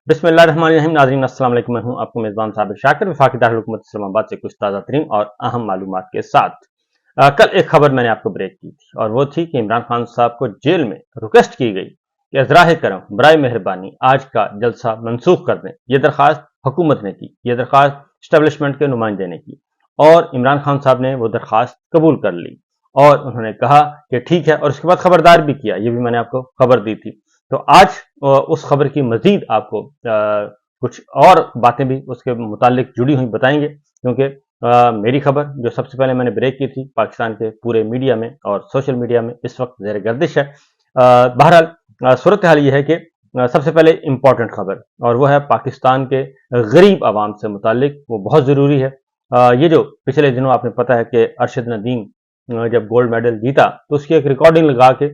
बिस्मिल्लाहिर्रहमानिर्रहीम। नाज़रीन अस्सलाम वालेकुम। मैं हूं आपको मेज़बान साबिर शाकिर, वफाकी दारुल हुकूमत इस्लामाबाद से कुछ ताज़ा तरीन और अहम मालूमात के साथ। कल एक खबर मैंने आपको ब्रेक की थी और वो थी कि इमरान खान साहब को जेल में रिक्वेस्ट की गई कि अज़राह करम बराए मेहरबानी आज का जलसा मनसूख कर दें। ये दरख्वास्त हुकूमत ने की, ये दरख्वास्त इस्टेब्लिशमेंट के नुमाइंदे ने की और इमरान खान साहब ने वो दरख्वास्त कबूल कर ली और उन्होंने कहा कि ठीक है, और उसके बाद खबरदार भी किया। ये भी मैंने आपको खबर दी थी। तो आज उस खबर की मजीद आपको कुछ और बातें भी उसके मुतालिक जुड़ी हुई बताएंगे, क्योंकि मेरी खबर जो सबसे पहले मैंने ब्रेक की थी पाकिस्तान के पूरे मीडिया में और सोशल मीडिया में इस वक्त ज़ेर गर्दिश है। बहरहाल सूरत हाल ये है कि सबसे पहले इम्पॉर्टेंट खबर, और वो है पाकिस्तान के गरीब आवाम से मुतालिक। वो बहुत ज़रूरी है। ये जो पिछले दिनों आपने पता है कि अरशद नदीम जब गोल्ड मेडल जीता तो उसकी एक रिकॉर्डिंग लगा के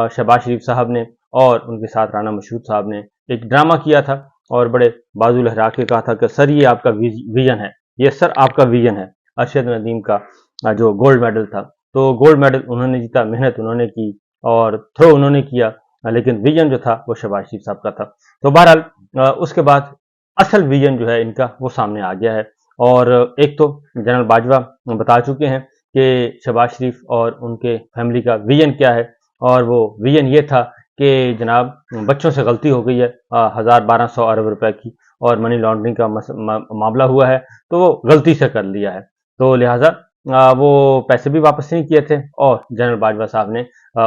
शहबाज शरीफ साहब ने और उनके साथ राना मशहूद साहब ने एक ड्रामा किया था और बड़े बाजू लहरा के कहा था कि सर ये आपका विजन है, ये सर आपका विजन है। अरशद नदीम का जो गोल्ड मेडल था, तो गोल्ड मेडल उन्होंने जीता, मेहनत उन्होंने की और थ्रो उन्होंने किया, लेकिन विजन जो था वो शहबाज शरीफ साहब का था। तो बहरहाल उसके बाद असल विजन जो है इनका वो सामने आ गया है। और एक तो जनरल बाजवा बता चुके हैं कि शहबाज शरीफ और उनके फैमिली का विजन क्या है, और वो विजन ये था कि जनाब बच्चों से गलती हो गई है 1200 अरब रुपए की और मनी लॉन्ड्रिंग का मामला हुआ है, तो वो गलती से कर लिया है, तो लिहाजा वो पैसे भी वापस नहीं किए थे और जनरल बाजवा साहब ने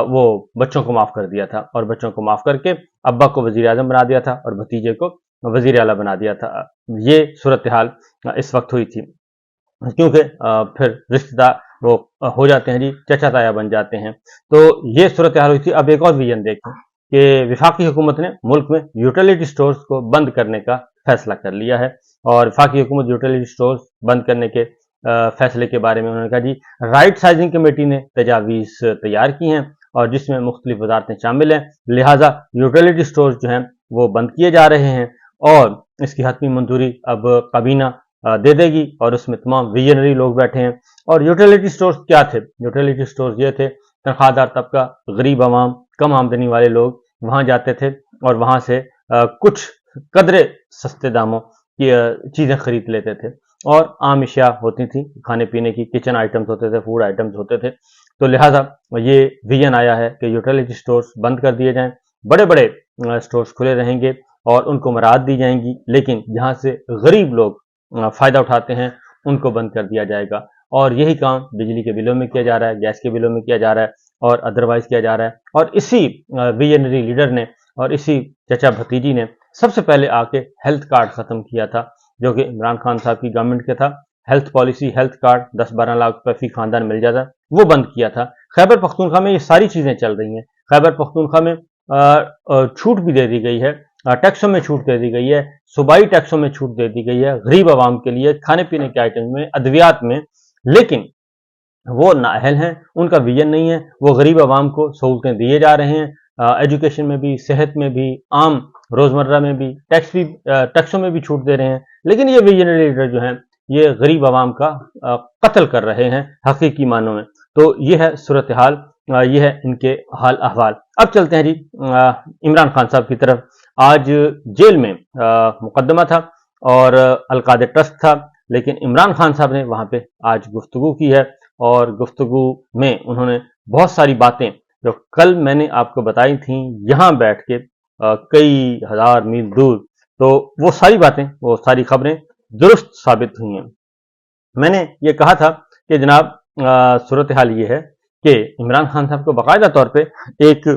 वो बच्चों को माफ़ कर दिया था और बच्चों को माफ़ करके अब्बा को वज़ीर आज़म बना दिया था और भतीजे को वज़ीर आला बना दिया था। ये सूरत हाल इस वक्त हुई थी, क्योंकि फिर रिश्तेदार वो हो जाते हैं जी, चचा ताया बन जाते हैं। तो ये सूरत हाल हुई थी। अब एक और विजन देखें कि वफाकी हुकूमत ने मुल्क में यूटिलिटी स्टोर्स को बंद करने का फैसला कर लिया है और वफाकी हुकूमत यूटिलिटी स्टोर्स बंद करने के फैसले के बारे में उन्होंने कहा जी, राइट साइजिंग कमेटी ने तजावीज़ तैयार की हैं और जिसमें मुख्तलिफ वजारतें शामिल हैं, लिहाजा यूटिलिटी स्टोर्स जो हैं वो बंद किए जा रहे हैं और इसकी हतमी मंजूरी अब काबीना दे देगी और उसमें तमाम विजनरी लोग बैठे हैं। और यूटिलिटी स्टोर्स क्या थे? यूटिलिटी स्टोर्स ये थे, तनख्वाहदार तबका, गरीब आवाम, कम आमदनी वाले लोग वहाँ जाते थे और वहाँ से कुछ कदरे सस्ते दामों की चीज़ें खरीद लेते थे और आम अशिया होती थी, खाने पीने की, किचन आइटम्स होते थे, फूड आइटम्स होते थे। तो लिहाजा ये विजन आया है कि यूटिलिटी स्टोर्स बंद कर दिए जाएं, बड़े बड़े स्टोर्स खुले रहेंगे और उनको मराद दी जाएंगी, लेकिन जहाँ से गरीब लोग फ़ायदा उठाते हैं उनको बंद कर दिया जाएगा। और यही काम बिजली के बिलों में किया जा रहा है, गैस के बिलों में किया जा रहा है और अदरवाइज किया जा रहा है। और इसी विजनरी लीडर ने और इसी चचा भतीजी ने सबसे पहले आके हेल्थ कार्ड ख़त्म किया था, जो कि इमरान खान साहब की गवर्नमेंट के था। Health policy, health card 10-12 lakh रुपए फी खानदान मिल जाता, वो बंद किया था। खैबर पख्तूनख्वा में ये सारी चीज़ें चल रही हैं। खैबर पख्तूनख्वा में छूट भी दे दी गई है, टैक्सों में छूट दे दी गई है, सूबाई टैक्सों में छूट दे दी गई है गरीब आवाम के लिए, खाने पीने के आइटम में, अद्वियात में, लेकिन वो नाअहल हैं, उनका विजन नहीं है। वो गरीब आवाम को सहूलतें दिए जा रहे हैं, एजुकेशन में भी, सेहत में भी, आम रोज़मर्रा में भी, टैक्सों में भी छूट दे रहे हैं, लेकिन ये विजनरी लीडर जो हैं ये गरीब आवाम का कत्ल कर रहे हैं हकीकी मानों में। तो ये है सूरत हाल, ये है इनके हाल अहवाल। अब चलते हैं जी इमरान खान साहब की तरफ। आज जेल में मुकदमा था और अलकादे ट्रस्ट था, लेकिन इमरान खान साहब ने वहाँ पे आज गुफ्तगू की है और गुफ्तगू में उन्होंने बहुत सारी बातें जो कल मैंने आपको बताई थी यहाँ बैठ के कई हज़ार मील दूर, तो वो सारी बातें, वो सारी खबरें दुरुस्त साबित हुई हैं। मैंने ये कहा था कि जनाब सूरत हाल ये है कि इमरान खान साहब को बाकायदा तौर पे एक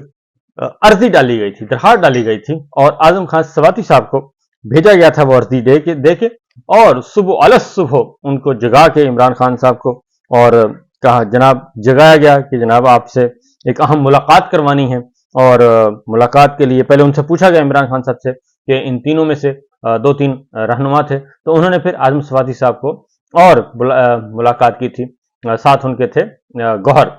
अर्जी डाली गई थी, दरखास्त डाली गई थी और आजम खान सवाती साहब को भेजा गया था वो अर्जी दे के और सुबह अलस सुबह उनको जगा के इमरान खान साहब को और कहा, जनाब जगाया गया कि जनाब आपसे एक अहम मुलाकात करवानी है। और मुलाकात के लिए पहले उनसे पूछा गया इमरान खान साहब से कि इन तीनों में से 2-3 रहनुमा थे, तो उन्होंने फिर आजम सवाती साहब को और मुलाकात की थी, साथ उनके थे गौहर।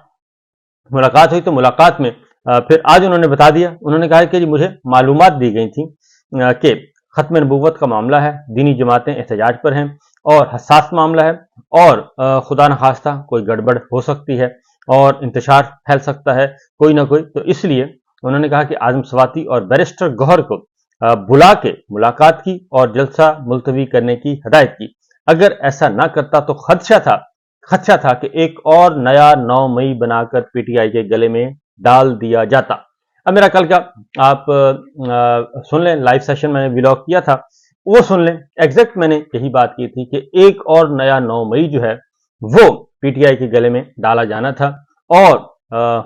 मुलाकात हुई तो मुलाकात में फिर आज उन्होंने बता दिया, उन्होंने कहा कि जी मुझे मालूमात दी गई थी कि ख़त्म नबूवत का मामला है, दीनी जमातें एहतजाज पर हैं और हसास मामला है और खुदा न खास्ता कोई गड़बड़ हो सकती है और इंतशार फैल सकता है कोई ना कोई। तो इसलिए उन्होंने कहा कि आजम सवाती और बैरिस्टर गौहर को बुला के मुलाकात की और जलसा मुलतवी करने की हिदायत की। अगर ऐसा ना करता तो खदशा था कि एक और नया 9 मई बनाकर पीटीआई के गले में डाल दिया जाता। अब मेरा कल का आप सुन लें, लाइव सेशन मैंने व्लॉग किया था, वो सुन लें। एग्जैक्ट मैंने यही बात की थी कि एक और नया 9 मई जो है वो पीटीआई के गले में डाला जाना था, और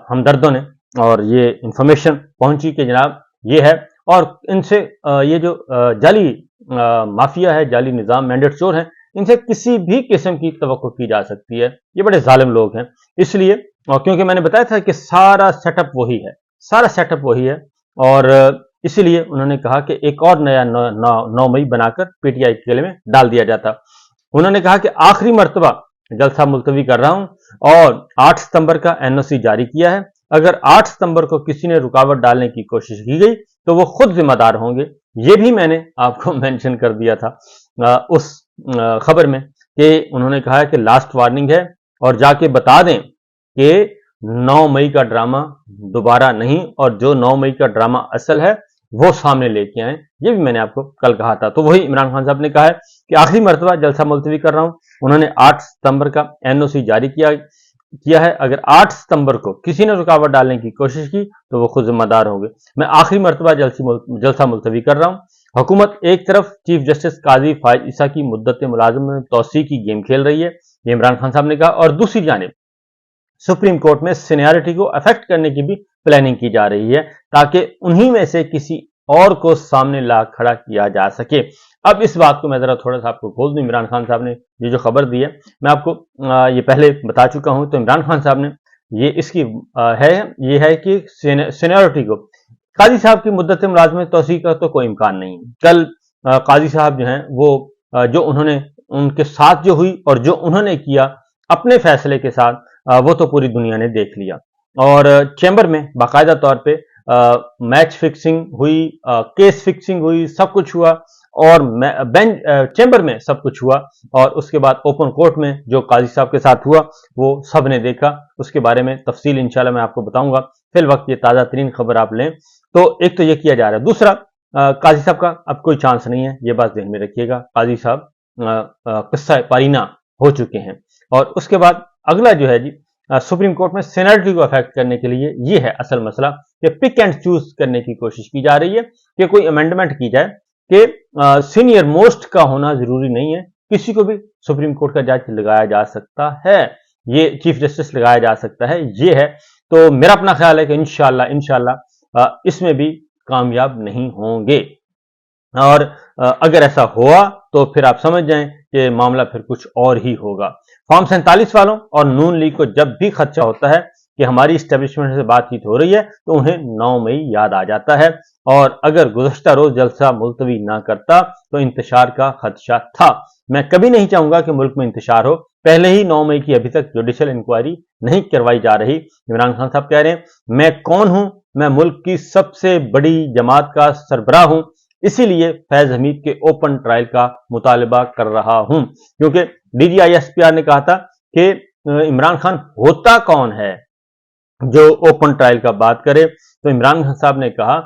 हमदर्दों ने, और ये इंफॉर्मेशन पहुंची कि जनाब ये है, और इनसे ये जो जाली माफिया है, जाली निजाम, मैंडेट चोर हैं, इनसे किसी भी किस्म की तवक्को की जा सकती है। ये बड़े जालिम लोग हैं। इसलिए, और क्योंकि मैंने बताया था कि सारा सेटअप वही है, और इसीलिए उन्होंने कहा कि एक और नया 9 मई बनाकर पीटीआई के गले में डाल दिया जाता। उन्होंने कहा कि आखिरी मर्तबा जलसा मुलतवी कर रहा हूं और 8 सितंबर का एनओसी जारी किया है। अगर 8 सितंबर को किसी ने रुकावट डालने की कोशिश की गई तो वो खुद जिम्मेदार होंगे। ये भी मैंने आपको मेंशन कर दिया था उस खबर में कि उन्होंने कहा है कि लास्ट वार्निंग है, और जाके बता दें कि 9 मई का ड्रामा दोबारा नहीं, और जो 9 मई का ड्रामा असल है वो सामने लेके आए। ये भी मैंने आपको कल कहा था। तो वही इमरान खान साहब ने कहा है कि आखिरी मर्तबा जलसा मुलतवी कर रहा हूं। उन्होंने 8 सितंबर का एनओसी जारी किया है। अगर 8 सितंबर को किसी ने रुकावट डालने की कोशिश की तो वो खुद जिम्मेदार होंगे। मैं आखिरी मर्तबा जलसा मुलतवी कर रहा हूं। हुकूमत एक तरफ चीफ जस्टिस काजी फायज ईसा की मुद्दत मुलाजिमत में तोसी की गेम खेल रही है, ये इमरान खान साहब ने कहा, और दूसरी जानिब सुप्रीम कोर्ट में सीनियरिटी को अफेक्ट करने की भी प्लानिंग की जा रही है ताकि उन्हीं में से किसी और को सामने ला खड़ा किया जा सके। अब इस बात को मैं जरा थोड़ा सा आपको खोल दूं। इमरान खान साहब ने ये जो खबर दी है, मैं आपको ये पहले बता चुका हूं। तो इमरान खान साहब ने ये इसकी ये है कि सीनियरिटी को, काजी साहब की मुद्दत मुलाजमत में तोसी का तो कोई इम्कान नहीं है। कल काजी साहब जो हैं वो जो उन्होंने उनके साथ जो हुई और जो उन्होंने किया अपने फैसले के साथ, वो तो पूरी दुनिया ने देख लिया। और चैम्बर में बाकायदा तौर पे मैच फिक्सिंग हुई, केस फिक्सिंग हुई, सब कुछ हुआ, और बेंच चैम्बर में सब कुछ हुआ, और उसके बाद ओपन कोर्ट में जो काजी साहब के साथ हुआ वो सब ने देखा। उसके बारे में तफसील इंशाल्लाह मैं आपको बताऊंगा। फिल वक्त ये ताज़ा तरीन खबर आप लें तो एक तो ये किया जा रहा है। दूसरा, काजी साहब का अब कोई चांस नहीं है, ये बात ध्यान में रखिएगा। काजी साहब किस्सा पारीना हो चुके हैं। और उसके बाद अगला जो है जी, सुप्रीम कोर्ट में सीनियरिटी को अफेक्ट करने के लिए ये है असल मसला कि पिक एंड चूज करने की कोशिश की जा रही है कि कोई अमेंडमेंट की जाए कि सीनियर मोस्ट का होना जरूरी नहीं है, किसी को भी सुप्रीम कोर्ट का जज लगाया जा सकता है, ये चीफ जस्टिस लगाया जा सकता है। ये है, तो मेरा अपना ख्याल है कि इंशाल्लाह इसमें भी कामयाब नहीं होंगे, और अगर ऐसा हुआ तो फिर आप समझ जाएं कि मामला फिर कुछ और ही होगा। फॉर्म 47 वालों और नून लीग को जब भी खदशा होता है कि हमारी इस्टेब्लिशमेंट से बातचीत हो रही है तो उन्हें 9 मई याद आ जाता है, और अगर गुज़श्ता रोज जलसा मुलतवी ना करता तो इंतशार का खदशा था। मैं कभी नहीं चाहूंगा कि मुल्क में इंतशार हो। पहले ही 9 मई की अभी तक जुडिशियल इंक्वायरी नहीं करवाई जा रही। इमरान खान साहब कह रहे हैं, मैं कौन हूं? मैं मुल्क की सबसे बड़ी जमात का सरबराह हूं, इसीलिए फैज हमीद के ओपन ट्रायल का मुतालबा कर रहा हूं। क्योंकि DGISPR ने कहा था कि इमरान खान होता कौन है जो ओपन ट्रायल का बात करे, तो इमरान खान साहब ने कहा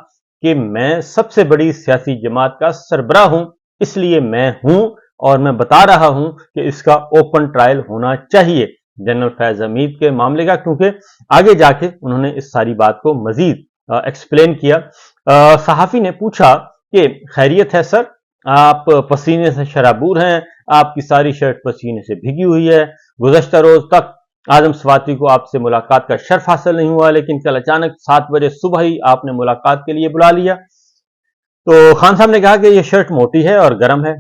कि मैं सबसे बड़ी सियासी जमात का सरबराह हूं, इसलिए मैं हूं और मैं बता रहा हूं कि इसका ओपन ट्रायल होना चाहिए जनरल फैज हमीद के मामले का। क्योंकि आगे जाके उन्होंने इस सारी बात को मजीद एक्सप्लेन किया। सहाफी ने पूछा कि खैरियत है सर, आप पसीने से शराबूर हैं, आपकी सारी शर्ट पसीने से भीगी हुई है, गुज़श्ता रोज तक आजम स्वाति को आपसे मुलाकात का शर्फ हासिल नहीं हुआ, लेकिन कल अचानक 7 बजे सुबह ही आपने मुलाकात के लिए बुला लिया। तो खान साहब ने कहा कि यह शर्ट मोटी है और गर्म है,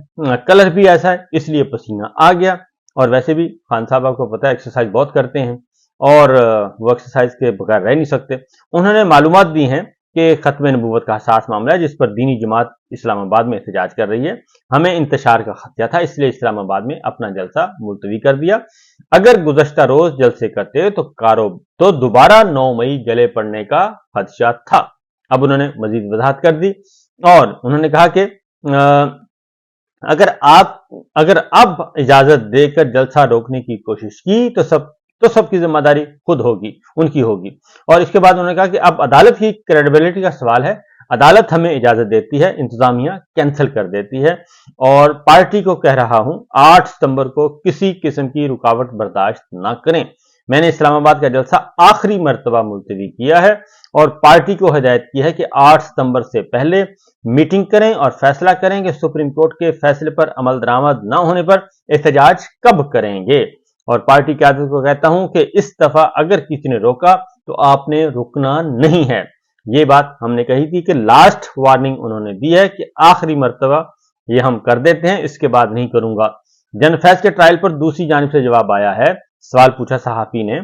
कलर भी ऐसा है, इसलिए पसीना आ गया। और वैसे भी खान साहब आपको पता है एक्सरसाइज बहुत करते हैं, और वो एक्सरसाइज के बगैर रह नहीं सकते। उन्होंने मालूमात दी हैं कि खत्म नबूवत का हसास मामला है जिस पर दीनी जमात इस्लामाबाद में एहतजाज कर रही है। हमें इंतशार का खतरा था, इसलिए इस्लामाबाद में अपना जलसा मुलतवी कर दिया। अगर गुज़श्ता रोज जलसे करते तो दोबारा 9 मई गले पड़ने का खदशा था। अब उन्होंने मजीद वजाहत कर दी और उन्होंने कहा कि अगर अब इजाजत देकर जलसा रोकने की कोशिश की तो सबकी जिम्मेदारी खुद होगी, उनकी होगी। और इसके बाद उन्होंने कहा कि अब अदालत की क्रेडिबिलिटी का सवाल है, अदालत हमें इजाजत देती है, इंतजामिया कैंसिल कर देती है और पार्टी को कह रहा हूं 8 सितंबर को किसी किस्म की रुकावट बर्दाश्त ना करें। मैंने इस्लामाबाद का जलसा आखिरी मर्तबा मुलतवी किया है और पार्टी को हिदायत की है कि 8 सितंबर से पहले मीटिंग करें और फैसला करें कि सुप्रीम कोर्ट के फैसले पर अमल दरामद न होने पर एहतजाज कब करेंगे। और पार्टी क़यादत को कहता हूं कि इस दफा अगर किसी ने रोका तो आपने रुकना नहीं है। ये बात हमने कही थी कि लास्ट वार्निंग उन्होंने दी है कि आखिरी मर्तबा ये हम कर देते हैं, इसके बाद नहीं करूंगा। जनरल फैज के ट्रायल पर दूसरी जानिब से जवाब आया है। सवाल पूछा सहाफी ने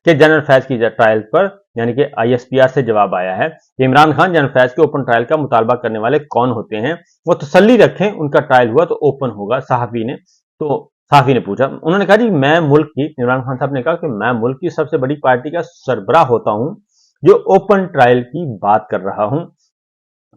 कि जनरल फैज की ट्रायल पर यानी कि ISPR से जवाब आया है कि इमरान खान जनरल फैज के ओपन ट्रायल का मुतालबा करने वाले कौन होते हैं, वो तसल्ली रखें, उनका ट्रायल हुआ तो ओपन होगा। सहाफी ने पूछा, उन्होंने कहा जी मैं मुल्क की, इमरान खान साहब ने कहा कि मैं मुल्क की सबसे बड़ी पार्टी का सरबराह होता हूं जो ओपन ट्रायल की बात कर रहा हूं।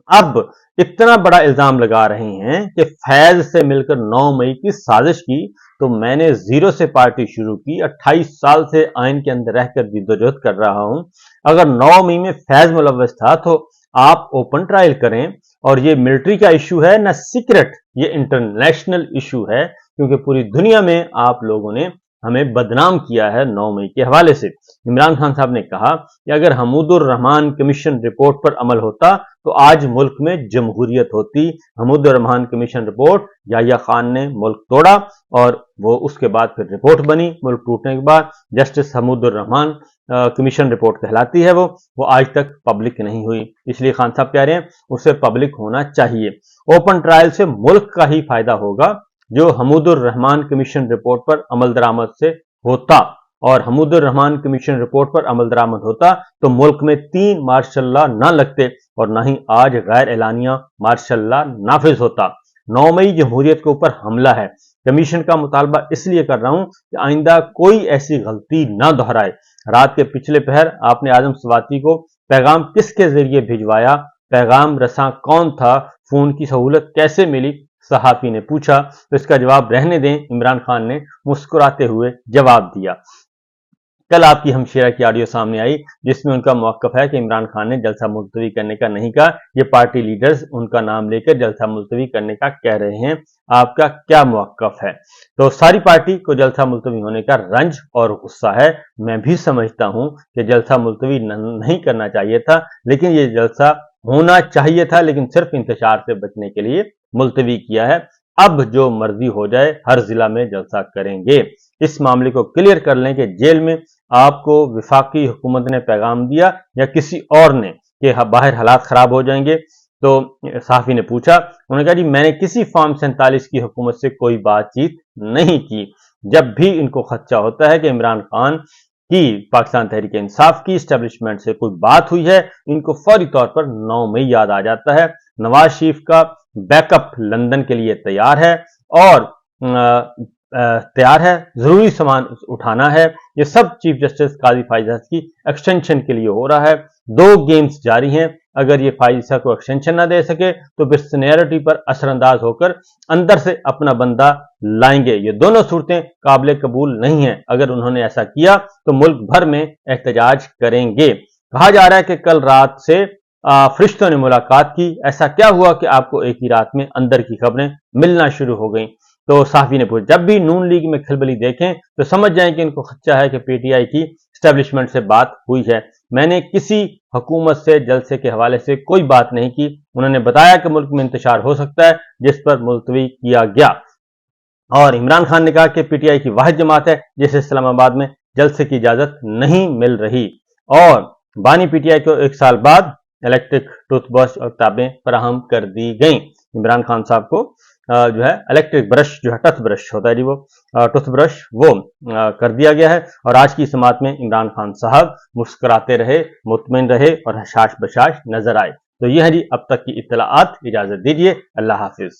अब इतना बड़ा इल्जाम लगा रहे हैं कि फैज से मिलकर 9 मई की साजिश की, तो मैंने जीरो से पार्टी शुरू की, 28 साल से आइन के अंदर रहकर जिद्दोजहद कर रहा हूं। अगर 9 मई में फैज मुलव्वस था तो आप ओपन ट्रायल करें। और ये मिलिट्री का इशू है ना सीक्रेट, ये इंटरनेशनल इशू है, क्योंकि पूरी दुनिया में आप लोगों ने हमें बदनाम किया है 9 मई के हवाले से। इमरान खान साहब ने कहा कि अगर हमूदुर रहमान कमीशन रिपोर्ट पर अमल होता तो आज मुल्क में जमहूरियत होती। हमूदुर रहमान कमीशन रिपोर्ट, याहिया खान ने मुल्क तोड़ा और वो उसके बाद फिर रिपोर्ट बनी। मुल्क टूटने के बाद justice Hamoodur Rahman commission report कहलाती है, वो आज तक पब्लिक नहीं हुई। इसलिए खान साहब कह रहे हैं उसे पब्लिक होना चाहिए। ओपन ट्रायल से मुल्क का ही फायदा होगा जो हमूदुर रहमान कमीशन रिपोर्ट पर अमल दरामद से होता, और हमूदुर रहमान कमीशन रिपोर्ट पर अमल दरामद होता तो मुल्क में 3 मार्शल लॉ ना लगते और ना ही आज गैर एलानिया मार्शल लॉ नाफिज होता। 9 मई जमहूरियत के ऊपर हमला है। कमीशन का मुतालबा इसलिए कर रहा हूं कि आइंदा कोई ऐसी गलती ना दोहराए। रात के पिछले पहर आपने आजम स्वाति को पैगाम किसके जरिए भिजवाया, पैगाम रसां कौन था, फोन की सहूलत कैसे मिली, सहाफी ने पूछा। तो इसका जवाब रहने दें, इमरान खान ने मुस्कुराते हुए जवाब दिया। कल आपकी हमशेरा की ऑडियो सामने आई जिसमें उनका मौक़िफ़ है कि इमरान खान ने जलसा मुलतवी करने का नहीं कहा, ये पार्टी लीडर्स उनका नाम लेकर जलसा मुलतवी करने का कह रहे हैं। आपका क्या मौक़िफ़ है? तो सारी पार्टी को जलसा मुलतवी होने का रंज और गुस्सा है। मैं भी समझता हूं कि जलसा मुलतवी नहीं करना चाहिए था, लेकिन ये जलसा होना चाहिए था, लेकिन सिर्फ इंतशार से बचने के लिए मुलतवी किया है। अब जो मर्जी हो जाए, हर जिला में जलसा करेंगे। इस मामले को क्लियर कर लें कि जेल में आपको विफाकी हुकूमत ने पैगाम दिया या किसी और ने कि बाहर हालात खराब हो जाएंगे। तो सहाफी ने पूछा, उन्होंने कहा जी मैंने किसी फॉर्म 47 की हुकूमत से कोई बातचीत नहीं की। जब भी इनको खदशा होता है कि इमरान खान की पाकिस्तान तहरीक इंसाफ की स्टैब्लिशमेंट से कोई बात हुई है, इनको फौरी तौर पर 9 मई याद आ जाता है। नवाज शरीफ का बैकअप लंदन के लिए तैयार है और जरूरी सामान उठाना है। ये सब चीफ जस्टिस काजी फाइजा की एक्सटेंशन के लिए हो रहा है। 2 गेम्स जारी हैं। अगर ये फाइजा को एक्सटेंशन ना दे सके तो फिर सीनियरिटी पर असरअंदाज होकर अंदर से अपना बंदा लाएंगे। ये दोनों सूरतें काबिल कबूल नहीं है। अगर उन्होंने ऐसा किया तो मुल्क भर में एहतजाज करेंगे। कहा जा रहा है कि कल रात से फरिश्तों ने मुलाकात की। ऐसा क्या हुआ कि आपको एक ही रात में अंदर की खबरें मिलना शुरू हो गई? तो सहाफी ने पूछा, जब भी नून लीग में खलबली देखें तो समझ जाएं कि इनको खदशा है कि PTI की स्टैब्लिशमेंट से बात हुई है। मैंने किसी हुकूमत से जलसे के हवाले से कोई बात नहीं की। उन्होंने बताया कि मुल्क में इंतशार हो सकता है जिस पर मुलतवी किया गया। और इमरान खान ने कहा कि PTI की वाहिद जमात है जिसे इस्लामाबाद में जलसे की इजाजत नहीं मिल रही। और बानी PTI को 1 साल बाद इलेक्ट्रिक टूथब्रश और किताबें फराहम कर दी गई। इमरान खान साहब को जो है इलेक्ट्रिक ब्रश, जो है टूथ ब्रश होता है जी, वो टूथ ब्रश वो कर दिया गया है। और आज की समात में इमरान खान साहब मुस्कुराते रहे, मुतमिन रहे और हशाश बशाश नजर आए। तो ये है जी अब तक की इत्तलाआत। इजाजत दीजिए, अल्लाह हाफिज।